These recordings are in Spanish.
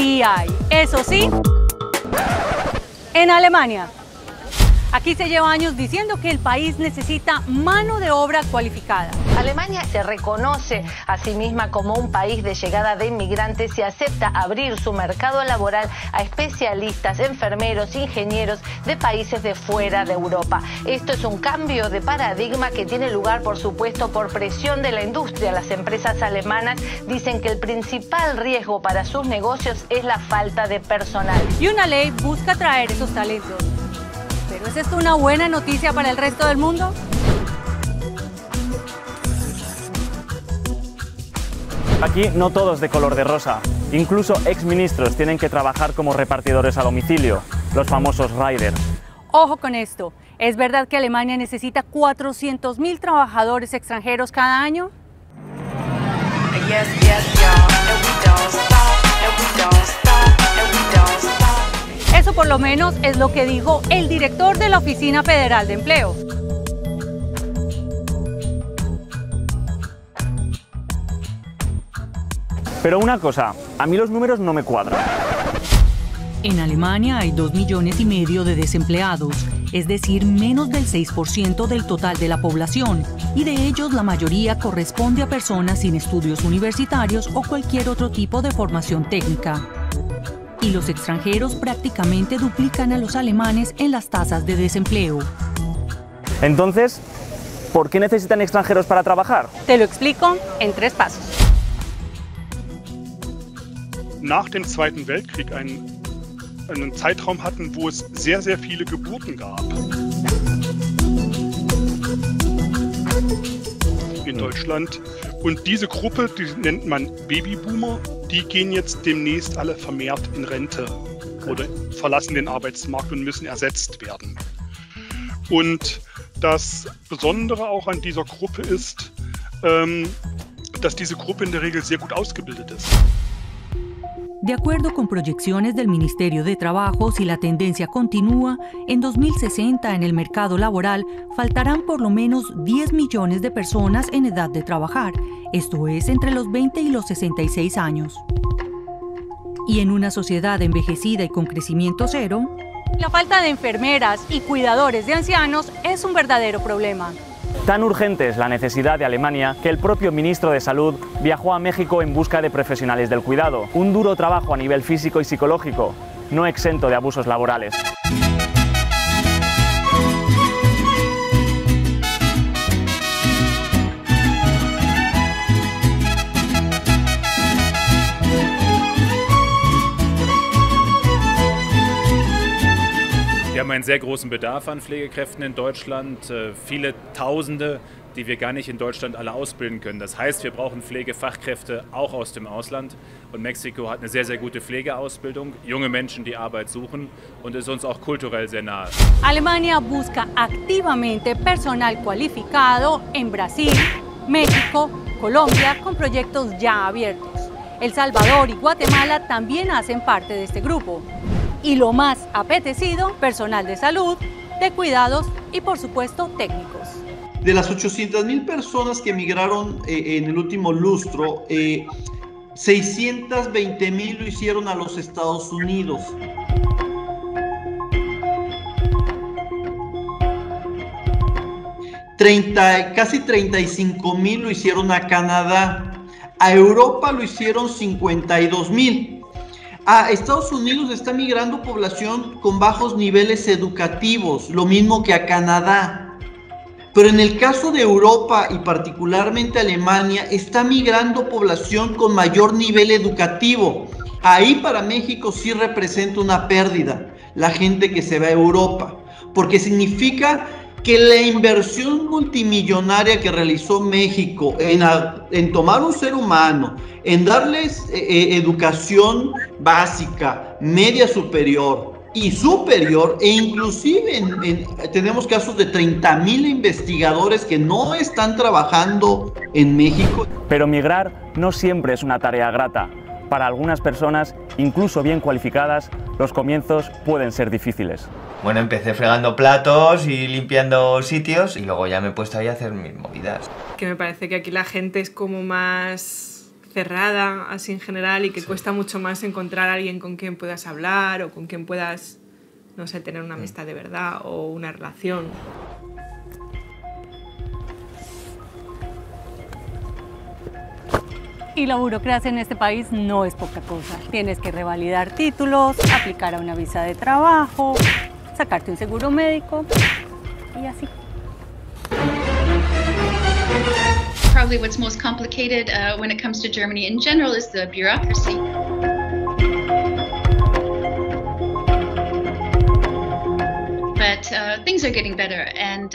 sí hay. Eso sí, en Alemania. Aquí se lleva años diciendo que el país necesita mano de obra cualificada. Alemania se reconoce a sí misma como un país de llegada de inmigrantes y acepta abrir su mercado laboral a especialistas, enfermeros, ingenieros de países de fuera de Europa. Esto es un cambio de paradigma que tiene lugar, por supuesto, por presión de la industria. Las empresas alemanas dicen que el principal riesgo para sus negocios es la falta de personal. Y una ley busca atraer esos talentos. ¿Pero es esto una buena noticia para el resto del mundo? Aquí no todo es de color de rosa. Incluso exministros tienen que trabajar como repartidores a domicilio, los famosos riders. Ojo con esto, ¿es verdad que Alemania necesita 400.000 trabajadores extranjeros cada año? Eso por lo menos es lo que dijo el director de la Oficina Federal de Empleo. Pero una cosa, a mí los números no me cuadran. En Alemania hay 2,5 millones de desempleados, es decir, menos del 6% del total de la población, y de ellos la mayoría corresponde a personas sin estudios universitarios o cualquier otro tipo de formación técnica. Y los extranjeros prácticamente duplican a los alemanes en las tasas de desempleo. Entonces, ¿por qué necesitan extranjeros para trabajar? Te lo explico en 3 pasos. Nach dem Zweiten Weltkrieg einen Zeitraum hatten, wo es sehr, sehr viele Geburten gab. In Deutschland. Und diese Gruppe, die nennt man Babyboomer, die gehen jetzt demnächst alle vermehrt in Rente oder verlassen den Arbeitsmarkt und müssen ersetzt werden. Und das Besondere auch an dieser Gruppe ist, dass diese Gruppe in der Regel sehr gut ausgebildet ist. De acuerdo con proyecciones del Ministerio de Trabajo, si la tendencia continúa, en 2060 en el mercado laboral faltarán por lo menos 10 millones de personas en edad de trabajar, esto es, entre los 20 y los 66 años. Y en una sociedad envejecida y con crecimiento cero, la falta de enfermeras y cuidadores de ancianos es un verdadero problema. Tan urgente es la necesidad de Alemania que el propio ministro de Salud viajó a México en busca de profesionales del cuidado. Un duro trabajo a nivel físico y psicológico, no exento de abusos laborales. Wir haben einen sehr großen Bedarf an Pflegekräften in Deutschland, viele Tausende, die wir gar nicht in Deutschland alle ausbilden können. Das heißt, wir brauchen Pflegefachkräfte auch aus dem Ausland. Und Mexiko hat eine sehr, sehr gute Pflegeausbildung, junge Menschen, die Arbeit suchen und ist uns auch kulturell sehr nahe. Alemania busca activamente personal cualificado en Brasil, México, Colombia, con proyectos ya abiertos. El Salvador y Guatemala también hacen parte de este grupo. Y lo más apetecido, personal de salud, de cuidados y por supuesto técnicos. De las 800.000 personas que emigraron en el último lustro, 620.000 lo hicieron a los Estados Unidos. Casi 35.000 lo hicieron a Canadá. A Europa lo hicieron 52.000. A Estados Unidos está migrando población con bajos niveles educativos, lo mismo que a Canadá. Pero en el caso de Europa y particularmente Alemania, está migrando población con mayor nivel educativo. Ahí para México sí representa una pérdida, la gente que se va a Europa, porque significa que la inversión multimillonaria que realizó México en tomar un ser humano, en darles educación básica, media superior y superior, e inclusive tenemos casos de 30.000 investigadores que no están trabajando en México. Pero migrar no siempre es una tarea grata. Para algunas personas, incluso bien cualificadas, los comienzos pueden ser difíciles. Bueno, empecé fregando platos y limpiando sitios y luego ya me he puesto ahí a hacer mis movidas. Que me parece que aquí la gente es como más cerrada, así en general, y que cuesta mucho más encontrar a alguien con quien puedas hablar o con quien puedas, no sé, tener una amistad de verdad o una relación. Y la burocracia en este país no es poca cosa. Tienes que revalidar títulos, aplicar a una visa de trabajo, sacarte un seguro médico y así. Probably what's most complicated when it comes to Germany in general is the bureaucracy. But things are getting better, and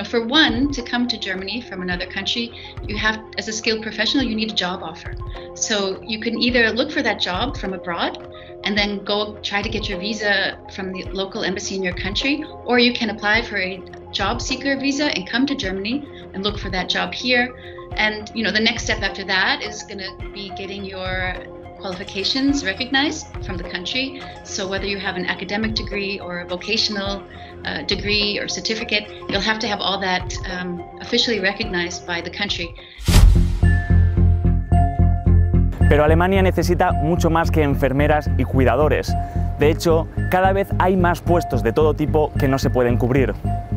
for one, to come to Germany from another country, you have, as a skilled professional, you need a job offer. So you can either look for that job from abroad and then go try to get your visa from the local embassy in your country, or you can apply for a job seeker visa and come to Germany and look for that job here. And the next step after that is going to be getting your qualifications recognized from the country. So whether you have an academic degree or a vocational degree or certificate, you'll have to have all that officially recognized by the country. Pero Alemania necesita mucho más que enfermeras y cuidadores. De hecho, cada vez hay más puestos de todo tipo que no se pueden cubrir.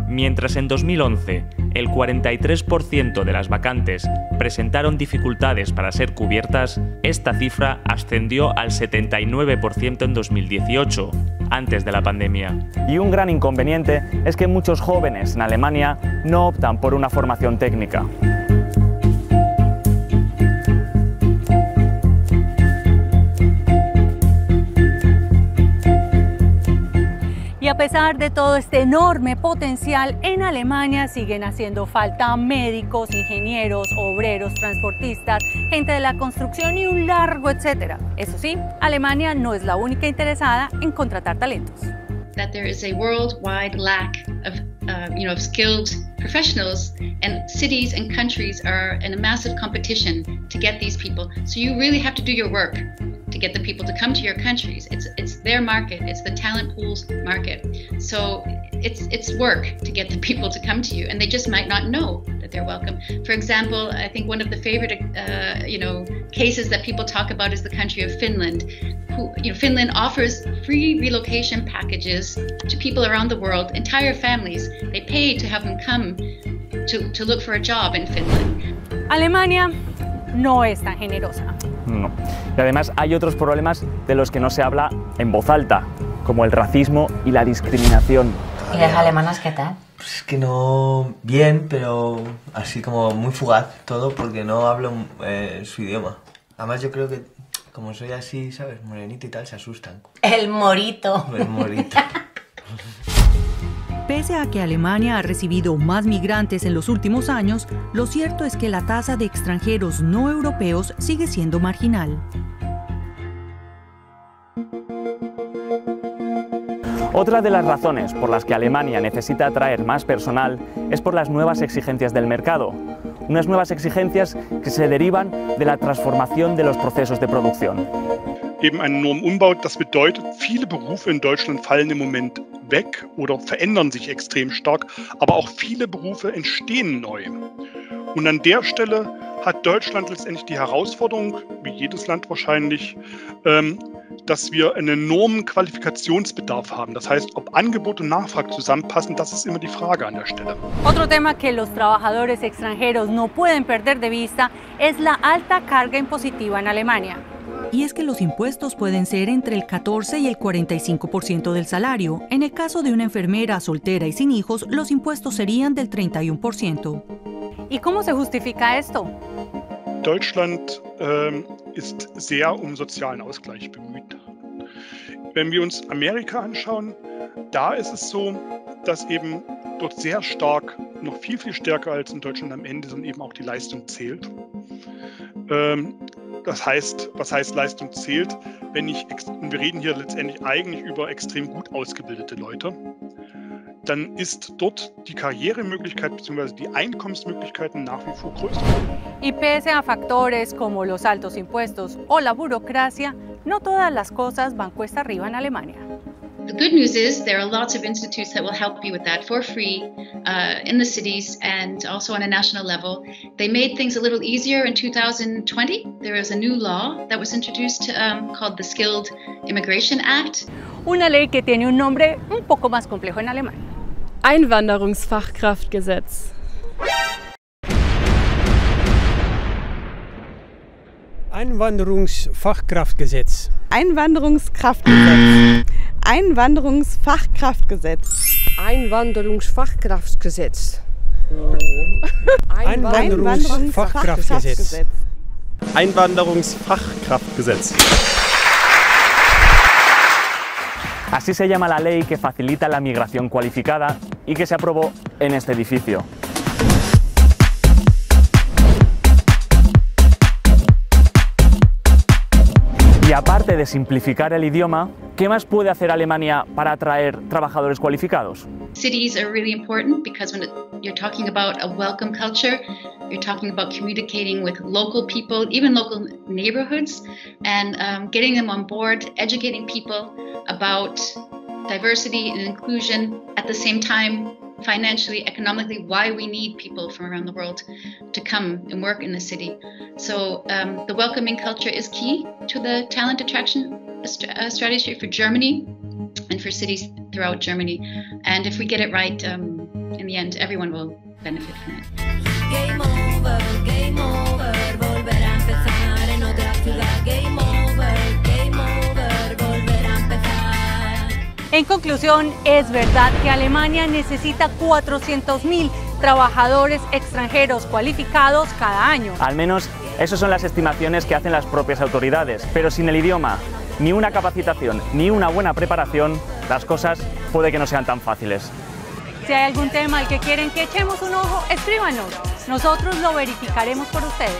Mientras en 2011 el 43% de las vacantes presentaron dificultades para ser cubiertas, esta cifra ascendió al 79% en 2018, antes de la pandemia. Y un gran inconveniente es que muchos jóvenes en Alemania no optan por una formación técnica. A pesar de todo este enorme potencial, en Alemania siguen haciendo falta médicos, ingenieros, obreros, transportistas, gente de la construcción y un largo etcétera. Eso sí, Alemania no es la única interesada en contratar talentos. That there is a worldwide lack of skilled professionals, and cities and countries are in a massive competition to get these people. So you really have to do your work to get the people to come to your countries. It's their market, it's the talent pool's market. So it's work to get the people to come to you, and they just might not know that they're welcome. For example, I think one of the favorite cases that people talk about is the country of Finland. Finland offers free relocation packages to people around the world, entire families. They pay to have them come to look for a job in Finland. Alemania no es tan generosa. No. Y además hay otros problemas de los que no se habla en voz alta, como el racismo y la discriminación. ¿Y las alemanas qué tal? Pues es que no bien, pero así como muy fugaz todo porque no hablo su idioma. Además yo creo que como soy así, ¿sabes? Morenito y tal, se asustan. El morito. El morito. Pese a que Alemania ha recibido más migrantes en los últimos años, lo cierto es que la tasa de extranjeros no europeos sigue siendo marginal. Otra de las razones por las que Alemania necesita atraer más personal es por las nuevas exigencias del mercado. Unas nuevas exigencias que se derivan de la transformación de los procesos de producción. Eben ein Normumbau, das bedeutet, viele Berufe in Deutschland fallen im Moment weg oder verändern sich extrem stark, aber auch viele Berufe entstehen neu. Und an der Stelle hat Deutschland letztendlich die Herausforderung, wie jedes Land wahrscheinlich, dass wir einen enormen Qualifikationsbedarf haben. Das heißt, ob Angebot und Nachfrage zusammenpassen, das ist immer die Frage an der Stelle. Otro tema que los trabajadores extranjeros no pueden perder de vista es la alta carga impositiva en Alemania. Y es que los impuestos pueden ser entre el 14 y el 45% del salario. En el caso de una enfermera soltera y sin hijos, los impuestos serían del 31%. ¿Y cómo se justifica esto? Deutschland ist sehr sozialen Ausgleich bemüht. Wenn wir uns Amerika anschauen, da ist es so, dass eben dort sehr stark, noch viel stärker als in Deutschland am Ende, dann eben auch die Leistung zählt. Das heißt, was heißt Leistung zählt? Wir reden hier letztendlich eigentlich über extrem gut ausgebildete Leute, dann ist dort die Karrieremöglichkeit bzw. die Einkommensmöglichkeiten nach wie vor größer. Y pese a factores como los altos impuestos o la burocracia, no todas las cosas van cuesta arriba en Alemania. The good news is there are lots of institutes that will help you with that for free in the cities and also on a national level. They made things a little easier in 2020. There was a new law that was introduced called the Skilled Immigration Act. Una ley que tiene un nombre un poco más complejo en alemán. Einwanderungsfachkraftgesetz. Einwanderungsfachkraftgesetz. Einwanderungskraftgesetz. Einwanderungsfachkraftgesetz. Einwanderungsfachkraftgesetz. Einwanderungsfachkraftgesetz. Einwanderungsfachkraftgesetz. Así se llama la ley que facilita la migración cualificada y que se aprobó en este edificio. Y aparte de simplificar el idioma, ¿qué más puede hacer Alemania para atraer trabajadores cualificados? Cities are really important because when you're talking about a welcome culture, you're talking about communicating with local people, even local neighborhoods, and getting them on board, educating people about diversity and inclusion, at the same time, financially, economically, why we need people from around the world to come and work in the city. So the welcoming culture is key to the talent attraction strategy for Germany and for cities throughout Germany. And if we get it right, in the end, everyone will benefit from it. Game over, volver a empezar en otra ciudad. Game over, volver a empezar. En conclusión, es verdad que Alemania necesita 400.000 trabajadores extranjeros cualificados cada año. Al menos esas son las estimaciones que hacen las propias autoridades, pero sin el idioma, ni una capacitación, ni una buena preparación, las cosas puede que no sean tan fáciles. Si hay algún tema al que quieren que echemos un ojo, escríbanos. Nosotros lo verificaremos por ustedes.